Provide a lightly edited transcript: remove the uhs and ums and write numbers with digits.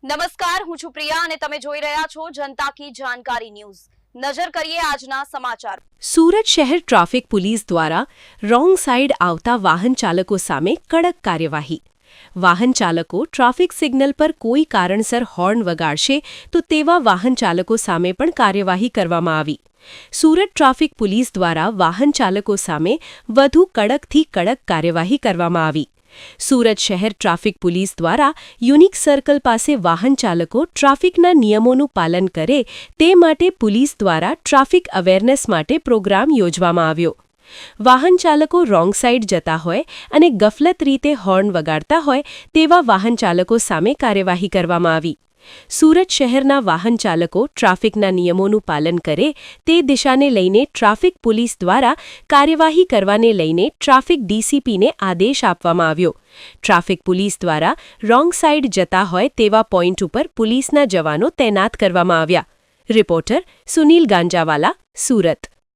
નમસ્કાર, હું છું પ્રિયા અને તમે જોઈ રહ્યા છો જનતા કી જાણકારી ન્યૂઝ। નજર કરીએ આજના સમાચાર। સુરત શહેર ટ્રાફિક પોલીસ દ્વારા રોંગ સાઇડ આવતા વાહન ચાલકો સામે કડક કાર્યવાહી। વાહન ચાલકો ટ્રાફિક સિગ્નલ પર કોઈ કારણસર હોર્ન વગાડશે તો તેવા વાહન ચાલકો સામે પણ કાર્યવાહી કરવામાં આવી। સુરત ટ્રાફિક પોલીસ દ્વારા વાહન ચાલકો સામે વધુ કડકથી કડક કાર્યવાહી કરવામાં આવી। સુરત શહેર ટ્રાફિક પોલીસ દ્વારા યુનિક સર્કલ પાસે વાહન ચાલકો ટ્રાફિકના નિયમોનું પાલન કરે તે માટે પોલીસ દ્વારા ટ્રાફિક અવેરનેસ માટે પ્રોગ્રામ યોજવામાં આવ્યો। વાહન ચાલકો રોંગ સાઇડ જતા હોય અને ગફલત રીતે હોર્ન વગાડતા હોય તેવા વાહન ચાલકો સામે કાર્યવાહી કરવામાં આવી। સુરત શહેરના વાહન ચાલકો ટ્રાફિકના નિયમોનું પાલન કરે તે દિશાને લઈને ટ્રાફિક પોલીસ દ્વારા કાર્યવાહી કરવાને લઈને ટ્રાફિક ડીસીપીને આદેશ આપવામાં આવ્યો। ટ્રાફિક પોલીસ દ્વારા રોંગ સાઇડ જતા હોય તેવા પોઈન્ટ ઉપર પોલીસના જવાનો તૈનાત કરવામાં આવ્યા। રિપોર્ટર સુનિલ ગાંજાવાલા, સુરત।